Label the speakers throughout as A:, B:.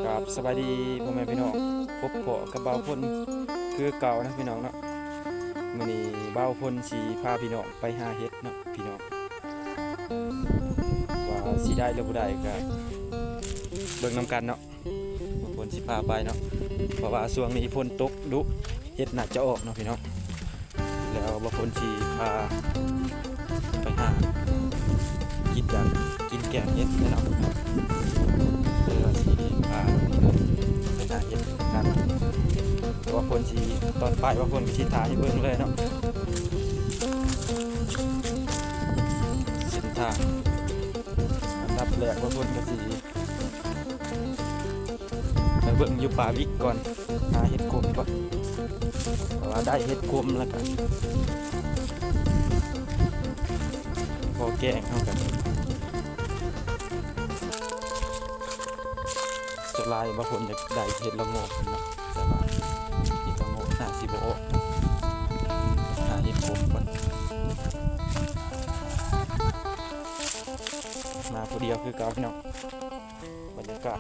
A: กับสบายดีพ่อแม่พี่น้องพบเพาะกับเบาพ่นคือเก่านะพี่น้องเนาะมื้อนี้เบาพ่นสิพาพี่น้องไปหาเห็ดเนาะพี่น้องว่าสิได้หรือบ่ได้ก็เบิ่งนำกันเนาะเบาพ่นสิพาไปเนาะเพราะว่าช่วงนี้ฝนตกดุเห็ดน่าจะออกเนาะพี่น้องแล้วเบาพ่นสิพาไปหากินแกงเห็ดเนาะเดี๋ยวสิพาไปหาเห็ดกันแต่ว่าพ่นสิตอนไปว่าพ่นก็สิถ่ายให้เบิ่งเลยเนาะเส้นทางอันดับแรกว่าพ่นก็สิไปเบิ่งอยู่ป่าวิกก่อนหาเห็ดกลมก่อนเพราะว่าได้เห็ดกลมแล้วกันพอแกงเข้ากันจะลายว่าพ่นจะได้เห็ดละโงกเนาะแต่ว่าเห็ดละโงกน่าสิบ่ออกหาเห็ดกลมก่อนมาผู้เดียวคือเก่าพี่น้องบรรยากาศ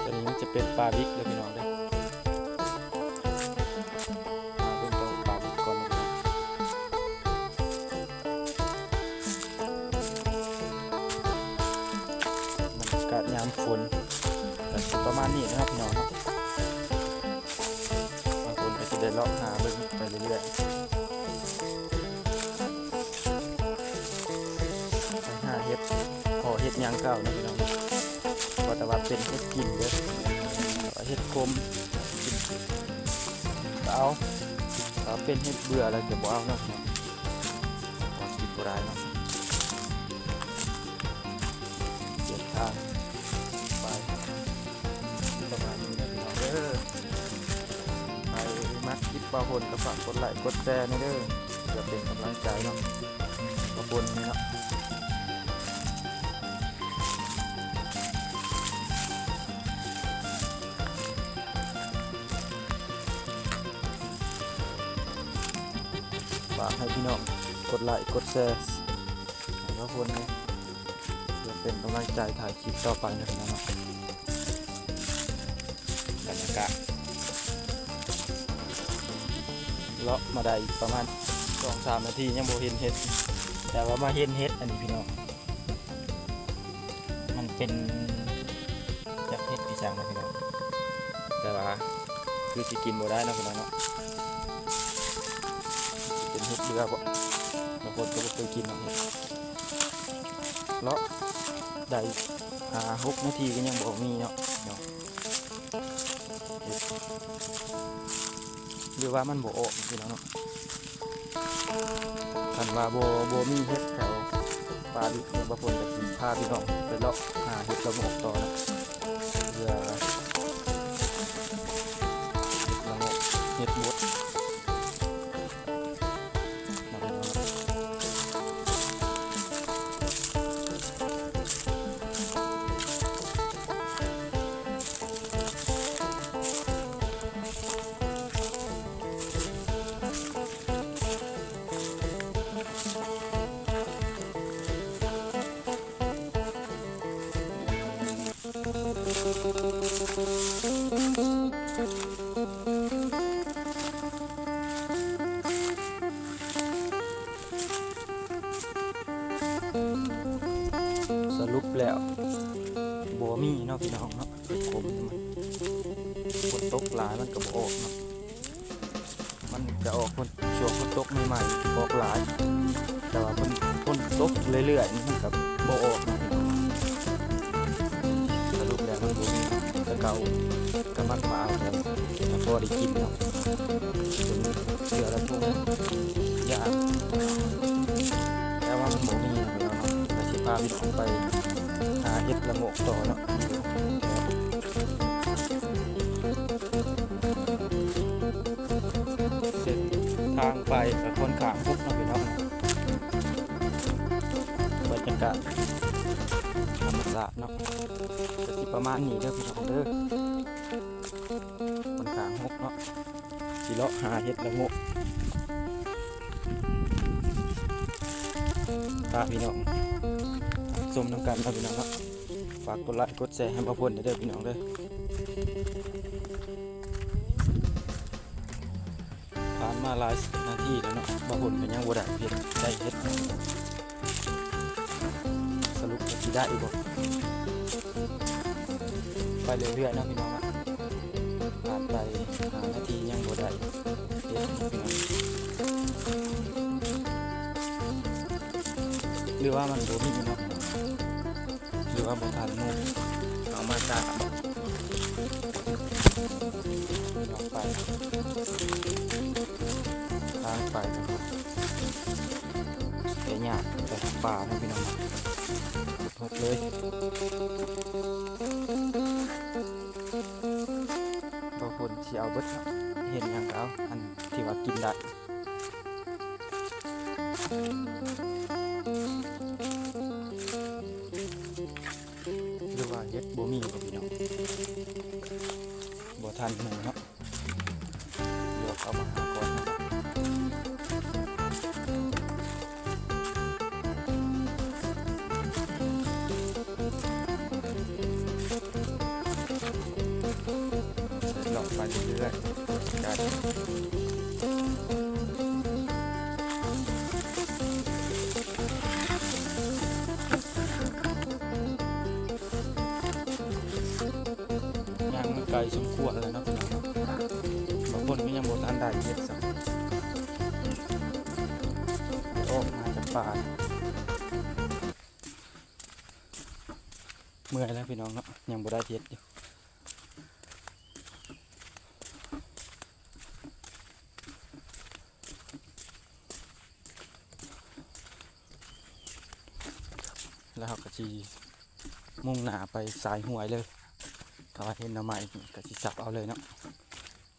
A: ตอนนี้มันจะเป็นปลาบิ๊กเลยพี่น้องเด้อมาเป็นตัวปลาบิ๊กก่อนนะพี่น้องบรรยากาศยามฝนก็สิประมาณนี้นะครับพี่น้องครับบางคนก็จะได้เลาะหาเบิ่งไปเรื่อยๆไปหาเห็ดพอเห็ดยางเก่านะพี่น้องก็แต่ว่าเป็นเห็ดกินเด้อเห็ดคมก็เอาถ้าเป็นเห็ดเบื่ออะไรก็บ่เอาเนาะก็กินบ่ได้เนาะเดินทางไปประมาณนี้นะพี่น้องเด้อไปมักคลิปบางคนก็ฝากกดไลค์กดแชร์นี่เด้อเพื่อเป็นกำลังใจเนาะบางคนนี่เนาะฝากให้พี่น้องกดไลค์กดแชร์ให้บางคนนี่เพื่อเป็นกำลังใจถ่ายคลิปต่อไปนะพี่น้องเนาะบรรยากาศเลาะมาได้ประมาณ 2-3 นาทียังบ่เห็นเห็ดแต่ว่ามาเห็นเห็ดอันนี้พี่น้องมันเป็นจากเห็ดปีจังนะพี่น้องแต่ว่าคือสิกินบ่ได้นะพี่น้องเนาะเป็นเห็ดเบื่อบ่บางคนก็บ่เคยกินหรอกเลาะได้6 นาทีก็ยังบ่มีเนาะหรือว่ามันบ่ออกพี่น้องเนาะคันว่าบ่มีเห็ดแถวปลาดิบเนี่ยบางคนก็สิพาพี่น้องไปเลาะหาเห็ดละโงกต่อนะเพื่อเห็ดละโงกเห็ดบดนะพี่น้องเนาะสรุปแล้วบ่มีเนาะพี่น้องเนาะเห็ดขมมันฝนตกหลายมันก็บ่ออกเนาะมันจะออกช่วงฝนตกใหม่ๆออกหลายแต่ว่าฝนตกเรื่อยๆมันก็บ่ออกเนาะสรุปแล้วมันบ่มีแต่เก่าก็มันมาเอาแล้วพอได้กินเนาะเสือละทุ่งยากแต่ว่ามันบ่มีนะพี่น้องเนาะก็สิพาพี่น้องไปหาเห็ดละโงกต่อเนาะเส้นทางไปกับคนขางพุกเนาะพี่น้องบรรยากาศธรรมชาติเนาะจะสิประมาณนี้เด้อพี่น้องเด้อคนขาง หกเนาะสิเลาะหาเห็ดละโงกพาพี่น้องชมน้ำกันนะพี่น้องเนาะฝากกดไลค์กดแชร์ให้บ่าวพลเด้อพี่น้องเด้อผ่านมาหลายนาทีแล้วเนาะบ่าวพลก็ยังบ่ได้เห็ดสรุปว่าสิได้อีกบ่ไปเรื่อยๆนะพี่น้องผ่านไป5 นาทียังบ่ได้เห็ดพี่น้องหรือว่ามันบ่มีเนาะหรือว่าบ่ทันหมู่เอามาจากออกไปทางไปนะครับแต่ยากแต่ป่านะพี่น้องหกเลยบางคนที่เอาเบิดเห็นอย่างเอาอันที่ว่ากินได้หรือว่าเฮ็ดบ่มีกับพี่น้องบ่ทันหมู่เนาะเดี๋ยวเอามาหาก่อนนะครับหลอกไปเรื่อยๆกันย่างมันไกลสมควรเลยเนาะพี่น้องเนาะบางคนก็ยังบ่ทันได้เฮ็ดสักออกมาจากป่าเมื่อยแล้วพี่น้องเนาะยังบ่ได้เฮ็ดอยู่แล้วเราก็สิมุ่งหน้าไปสายห้วยเลยถ้าว่าเห็นหน่อไม้ก็สิสับเอาเลยเนาะ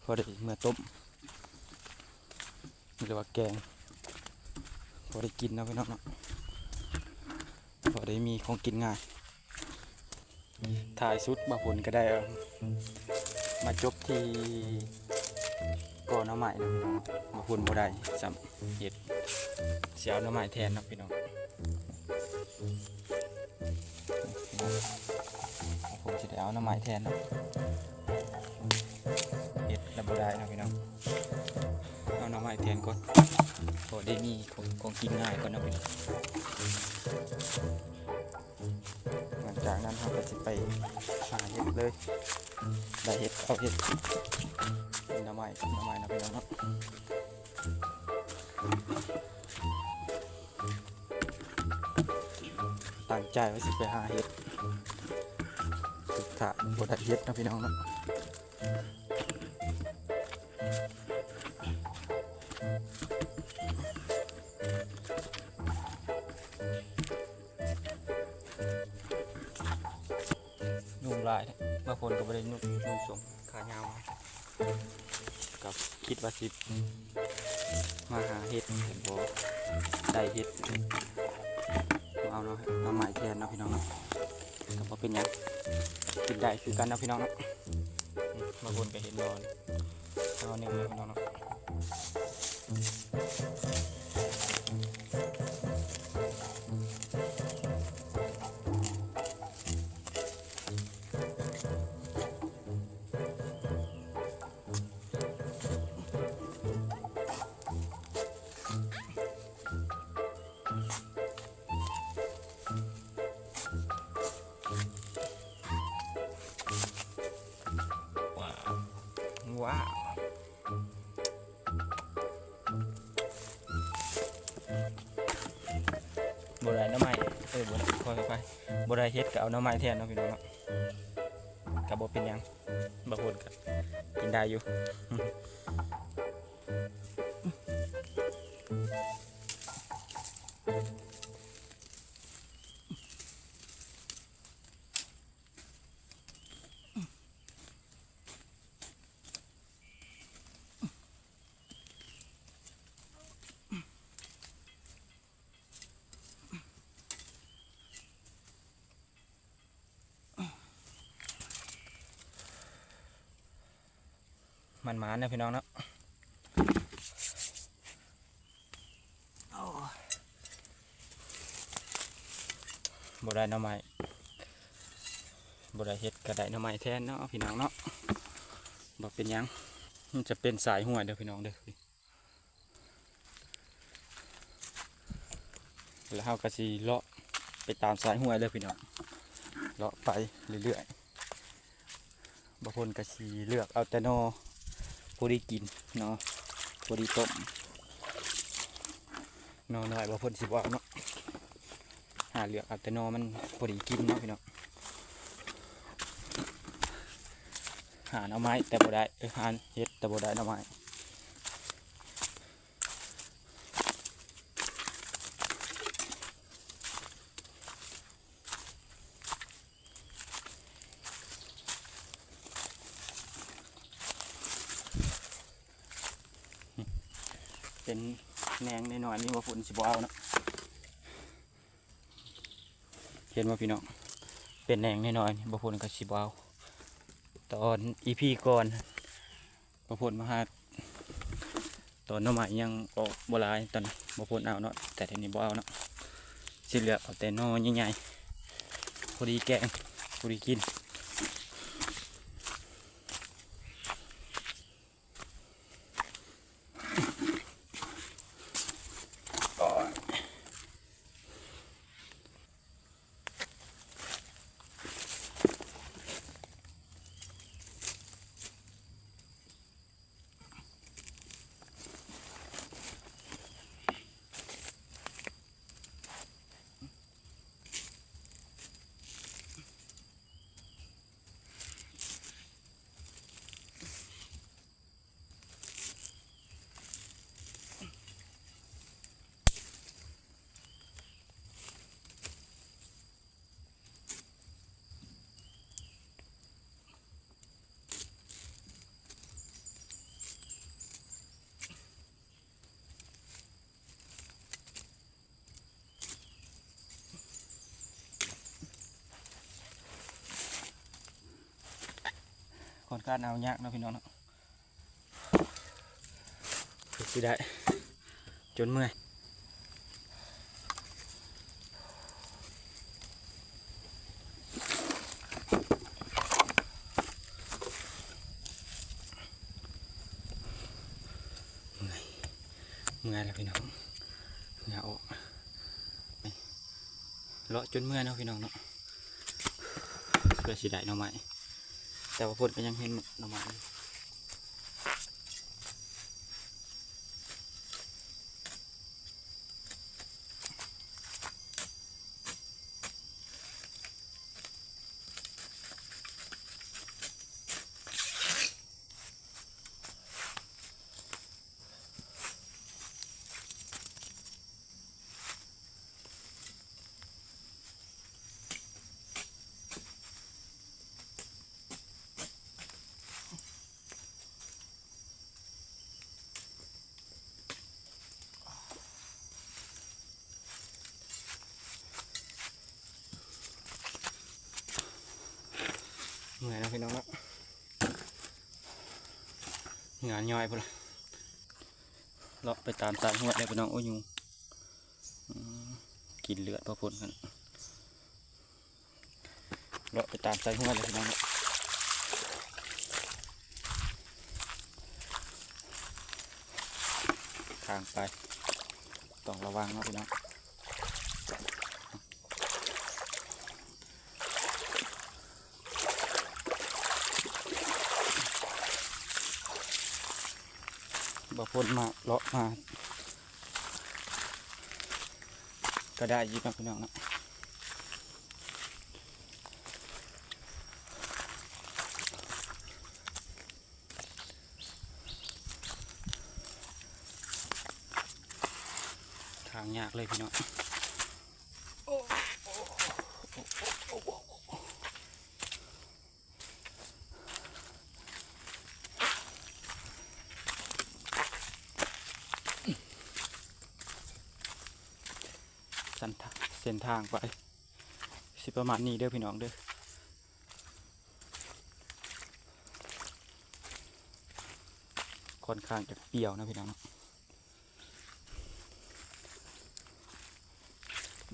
A: พอได้เมื่อต้มหรือว่าแกงพอได้กินเนาะพี่น้องเนาะพอได้มีของกินง่ายถ่ายสุดบางคนก็ได้มาจบที่ก่อหน่อไม้นะพี่น้องบางคนบ่ได้สำเห็ดเสียหน่อไม้แทนเนาะพี่น้องผมจะได้เอาหน่อไม้แทนเนาะเห็ดแล้วบ่ได้นะพี่น้องเอาหน่อไม้แทนก่อนพอได้มีของกินง่ายก่อนนะพี่น้องหลังจากนั้นเราก็จะไปหาเห็ดเลยได้เห็ดเอาเห็ดหน่อไม้กับหน่อไม้นะพี่น้องเนาะตั้งใจไว้สิไปหาเห็ดสุดท้ายบ่ได้เห็ดนะพี่น้องเนาะยุ่งหลายบางคนก็ไม่ได้นุ่งสงขายาวกับคิดว่าสิมาหาเห็ดเห็นบ่ได้เห็ดเอาเนาะเอาไม้แทนเนาะพี่น้องเนาะก็บ่เป็นหยังกินได้คือกันนะพี่น้องเนาะบางคนก็เห็นนอนหนึ่งเลยพี่น้องเนาะว้าวบได้น้ำไม้บได้ค่อยไปบได้เฮ็ดก็เอาน้ำไม้แทนเนาะพี่น้องเนาะกับ่เป็นหยังบางคนก็กินได้อยู่ มันหมานะพี่น้องเนาะบ่ได้หน่อไม้บ่ได้เฮ็ดกระได้หน่อไม้แทนเนาะพี่น้องเนาะบ่เป็นหยังมันจะเป็นสายห้วยเด้อพี่น้องเด้อแล้วเฮาก็สิเลาะไปตามสายห้วยเด้อพี่น้องเลาะไปเรื่อยๆบางคนก็สิเลือกเอาแต่นอพอดีกินเนาะพอดีต้มนอน้อยบางคนสิบ่เอาเนาะหาเลือกเอาแต่นอมันพอดีกินเนาะพี่น้องหาหน่อไม้แต่บ่ได้หาเฮ็ดแต่บ่ได้หน่อไม้เป็นแหนงน้อยๆนี่ว่าฝนสิบ่เอาเนาะเห็นว่าพี่น้องเป็นแหนงน้อยๆนี่บ่ฝนก็สิบ่เอาตอนอีพีก่อนบ่ฝนมาหาตอนหน่อไม้ยังออกบ่หลายตอนบ่ฝนเอาเนาะแต่ทีนี้บ่เอาเนาะสิเหลือเอาแต่หน่อใหญ่ๆพอดีแกงพอดีกินค่อนข้างเอายากเนาะพี่น้องเนาะฝึกสิได้จนเมื่อยเมื่อยแล้วพี่น้องเหงื่อออกเลาะจนเมื่อยเนาะพี่น้องเนาะเพื่อสิได้หน่อไม้แต่ว่าฝนก็ยังเห็นหน่อไม้เหนื่อยนะพี่น้องเนาะเหงื่อย่อยพุ่นละเลาะไปตามสายหัวได้พี่น้องโอ้ยยุงกินเลือดพอพุ่นกันเลาะไปตามสายหัวเลยพี่น้องทางไปต้องระวังนะพี่น้องบ่พ้นมาเลาะมาก็ได้ยิบนะพี่น้องนะทางยากเลยพี่น้องเส้นทางไปสิประมาณนี้เด้อพี่น้องเด้อ ค่อนข้างจะเปรี้ยวนะพี่น้องเนาะ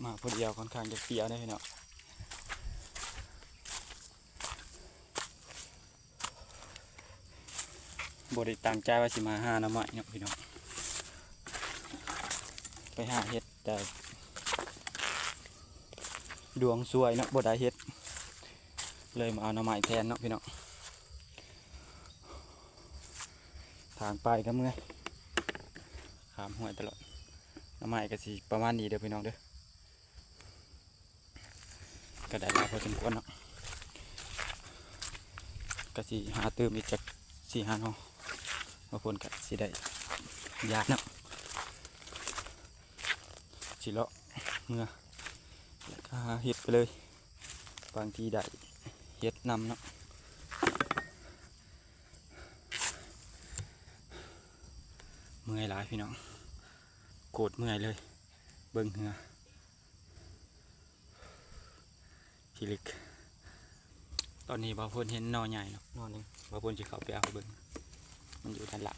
A: มาพอเดียวค่อนข้างจะเปรี้ยวนะพี่น้องบ่ได้ตั้งใจว่าสิมาหาหน่อไม้เนาะพี่น้องไปหาเห็ดแต่ดวงสวยเนาะบ่ได้เห็ดเลยมาเอาหน่อไม้แทนเนาะพี่น้องทางไปก็เมื่อยขามห้วยตลอดหน่อไม้ก็สิประมาณนี้เด้อพี่น้องเด้อก็ได้หลายพอสมควรเนาะก็สิหาเติมอีกจาก4-5 หน่อบางคนก็สิได้ยากเนาะสิเลาะเมื่อแล้วก็หาเห็ดไปเลยบางทีได้เห็ดนำเนาะเมื่อยหลายพี่น้องโกรธเมื่อยเลยเบิ่งเหงือพิลึกตอนนี้บ่าวพลเห็นหน่อใหญ่เนาะหน่อหนึงบ่าวพลจะเข้าไปเอาเบิ่งมันอยู่ด้านหลัง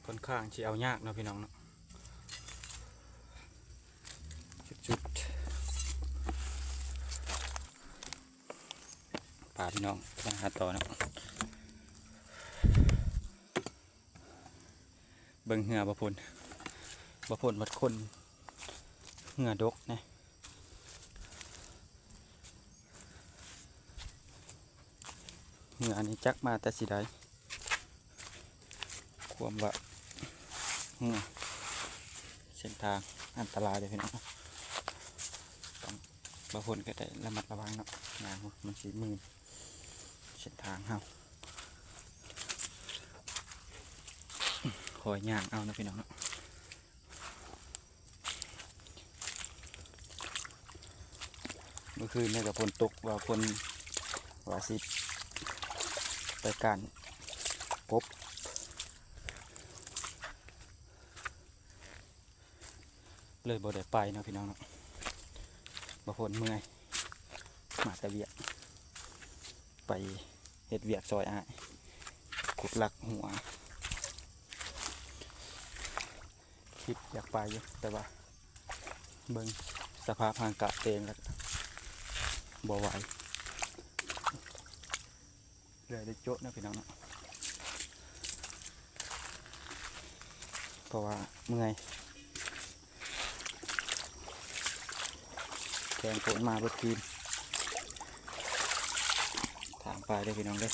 A: ค่อนข้างที่เอายากเนาะพี่น้องเนาะจุดพาพี่น้องมาหาต่อเนาะเบิ่งเหงือบ่าวพลวัดคนเหงือดกนะเหงือนี่จักมาแต่สิได้ความว่าเส้นทางอันตรายเลยพี่น้องต้องบางคนก็ได้ระมัดระวังเนาะงานมันสีมือเส้นทางเฮาคอยย่างเอานะพี่น้องเนาะเมื่อคืนเนี่ยกับฝนตกว่าฝนว่าสิไปการกบเลยบ่ได้ไปเนาะพี่น้องเนาะบางคนเมื่อยมาแต่เวียกไปเฮ็ดเวียกซอยอ้ายขุดหลักหัวคิดอยากไปอยู่แต่ว่าเบิ่งสภาพทางกะเตงแล้วบ่ไหวเลยได้โจ๊ะนะพี่น้องเนาะเพราะว่าเมื่อยแกงฝนมาบดทีมทางไปได้พี่น้องได้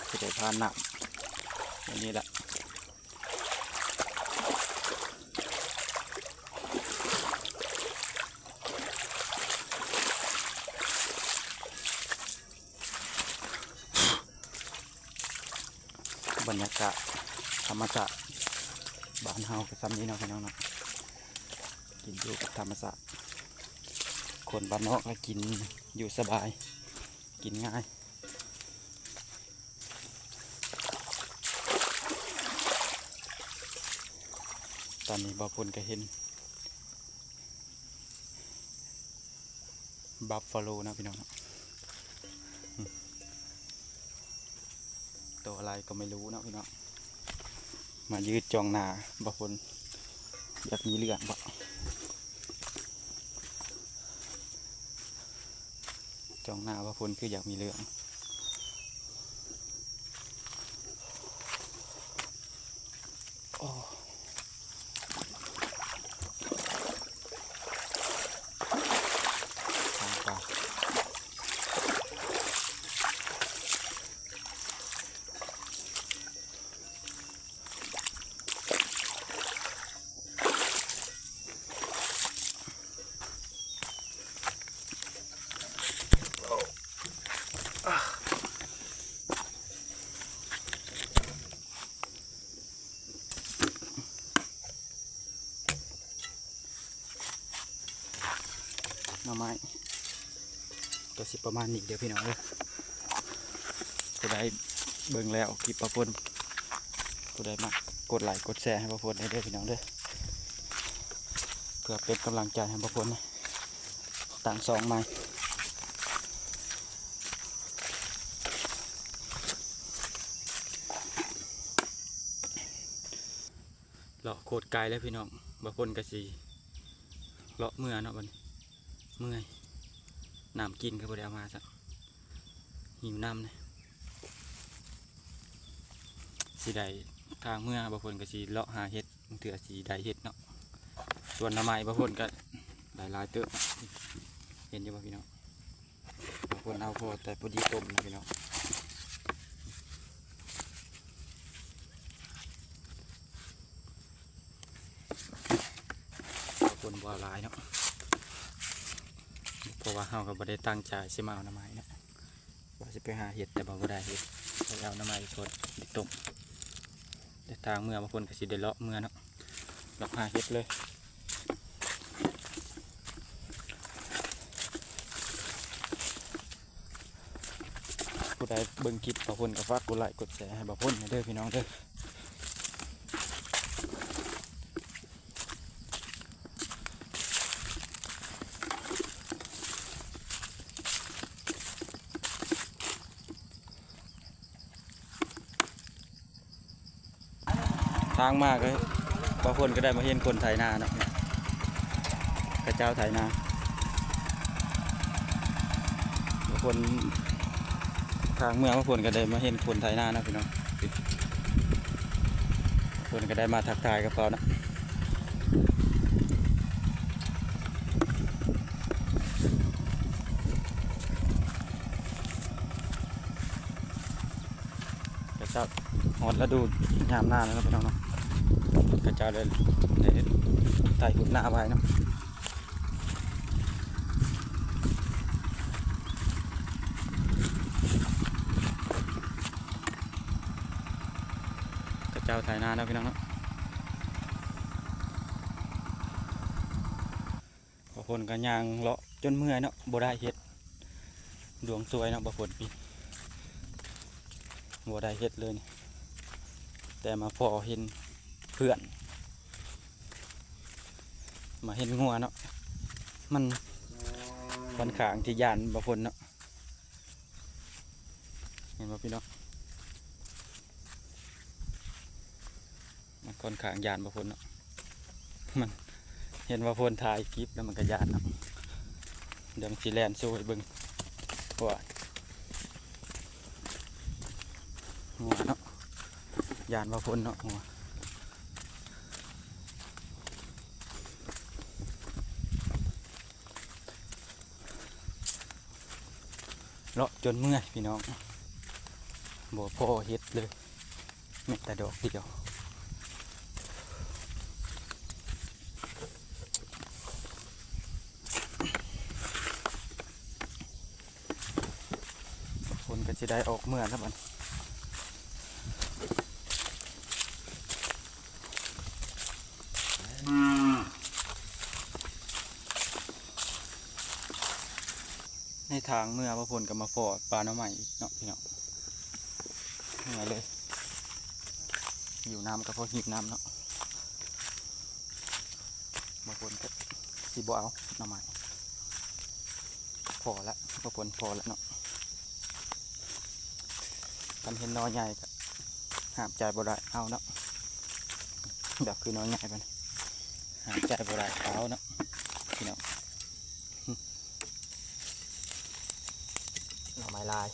A: จะได้พานหนักอย่างนี้แหละบรรยากาศธรรมชาติบ้านเฮากับซ้ำนี้เนาะพี่น้องเนาะกินอยู่กับธรรมชาติคนบ้านนอกก็กินอยู่สบายกินง่ายตอนนี้บ่าวพลก็เห็นบัฟฟาโลนะพี่น้องตัวอะไรก็ไม่รู้นะพี่น้องมายืดจองหนาบ่าวพลอยากมีเรื่องบ่ จ้องหน้าว่าพลคืออยากมีเรื่องโอ้ทางป่าหน่อไม้ก็สิประมาณนี้เดี๋ยวพี่น้องเลยก็ได้เบิ่งแล้วคลิปประพลก็ได้มากดไลค์กดแชร์ให้ประพลได้ด้วยพี่น้องเด้อเพื่อเป็นกำลังใจให้ประพลนะต่างสองไม้เลาะโคตรไกลแล้วพี่น้องประพลก็สิเลาะเมื่อเนาะบัดนี้เมื่อยน้ำกินก็บ่ได้เอามาซะหิวน้ำเลยสีใดทางเมื่อบางคนก็สีเลาะหาเห็ดเถื่อสีใดเห็ดเนาะส่วนน้ำไม้บางคนก็หลายเติบเห็นอยู่ป่ะพี่น้องบางคนเอาพอแต่พอดีต้มนะพี่น้องบางคนบ่หลายเนาะเพราะว่าเราก็บ่ได้ตั้งใจสิมาเอาน้ำไม้เนาะว่าจะไปหาเห็ดแต่บ่ได้เห็ดไปเอาน้ำไม้พอดีต้มแต่ทางเมื่อบางคนก็สิได้เลาะเมื่อเนาะเลาะหาเห็ดเลยผู้ใดเบิ่งคลิปบ่าวพลก็ฝากกดไลค์กดแชร์ให้บ่าวพลเด้อพี่น้องเด้อทางมากเลยบ่าวพลก็ได้มาเห็นคนไถนาเนาะกระเจ้าไถนาบ่าวพลทางเมืองบ่าวพลก็ได้มาเห็นคนไถนาเนาะพี่น้องบ่าวพลก็ได้มาทักทายกับเขานะกระเจ้าฮอดฤดูยามหน้าแล้วพี่น้องเนาะกระเจ้าได้ไถขุดหน้าไว้เนาะกระเจ้าไถนาแล้วพี่น้องเนาะบางคนก็ย่างเลาะจนเมื่อยเนาะบ่ได้เฮ็ดดวงสวยเนาะบางคนปีบ่ได้เฮ็ดเลยนี่แต่มาพอเห็นเพื่อนมาเห็นงัวเนาะมันค่อนข้างที่ยานบางคนเนาะเห็นบ่พี่น้องมันค่อนข้างยานบางคนเนาะมันเห็นว่าพลถ่ายคลิปแล้วมันก็ยานเนาะเดี๋ยวมันสิแล่นโซ่ให้เบิ่งว่างัวเนาะยานบางคนเนาะงัวเลาะจนเมื่อยพี่น้องบ่พอเฮ็ดเลยแม้แต่ดอกเดียวคนก็จะได้ออกเมื่อแล้วมันในทางเมื่อพระพลก็มาฟอดปลาหน่อไม้อีกเนาะพี่น้องเหนื่อยเลยอยู่น้ำก็พอหิวน้ำเนาะพระพลก็สิบ่เอาหน่อไม้พอละพระพลพอแล้วเนาะกันเห็นน้อยใหญ่ก็ห้ามใจบ่ได้เอาเนาะแบบคือน้อยใหญ่ไปห้ามใจบ่ได้เอาเนาะพี่น้อง ม้ลาย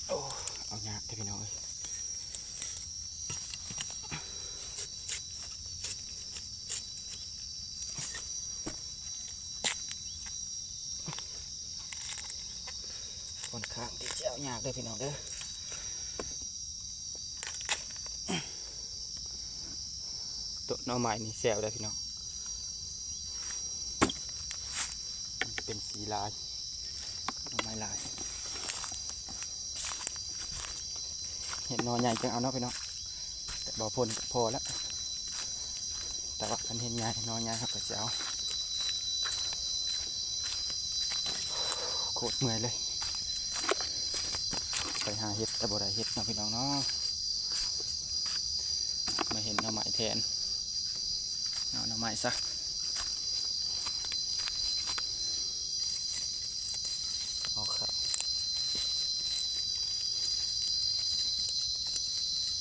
A: โอ้เอายากเถอะพี่น้องเอ้ยค่อนข้างที่จะเอายากเลยพี่น้องเด้อต้นหน่อไม้นี่แซวได้พี่น้องเป็นสีลายหน่อไม้ลายเห็นหน่อใหญ่จังเอาเนาะพี่น้องแต่บ่พ่นก็พอแล้วแต่ว่าคันเห็นใหญ่หน่อใหญ่ครับก็จะเอาโคตรเมื่อยเลยไปหาเห็ดแต่บ่ได้เห็ดเนาะพี่น้องเนาะมาเห็นหน่อไม้แทนเอาหน่อไม้ซะเอาครับ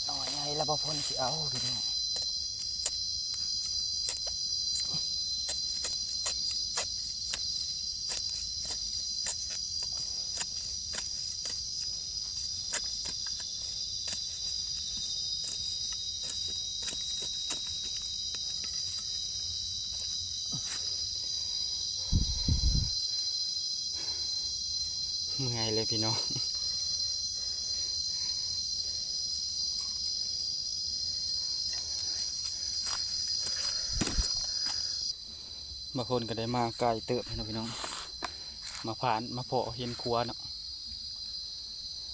A: หน่อใหญ่แล้วบ่พ่นสิเอาพี่น้องเมื่อยเลยพี่น้องบางคนก็ได้มาไกลเติบพี่น้องมาผ่านมาเพาะเห็นครัวเนาะ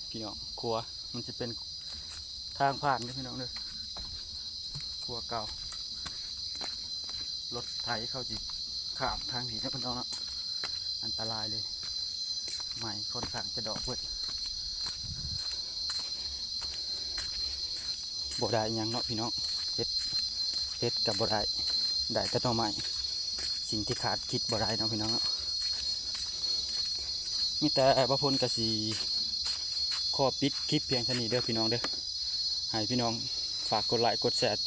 A: พี่น้องครัวมันจะเป็นทางผ่านเด้อพี่น้องเด้อครัวเก่ารถไถเข้าจิข้ามทางนี้นะพี่น้องเนาะอันตรายเลยไม้ค่อนข้างจะดอกเบิดบ่ได้หยังเนาะพี่น้องเฮ็ดกับบ่ได้ได้แต่หน่อไม้สิ่งที่ขาดคิดบ่ได้เนาะพี่น้องเนาะมีแต่บ่พ้นกะสิขอปิดคลิปเพียงเท่านี้เด้อพี่น้องเด้อให้พี่น้องฝากกดไลค์กดแชร์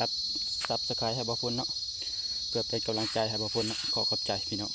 A: ซับสไครต์ให้บ่พ้นเนาะเพื่อเป็นกำลังใจให้บ่พ้นเนาะขอขอบใจพี่น้อง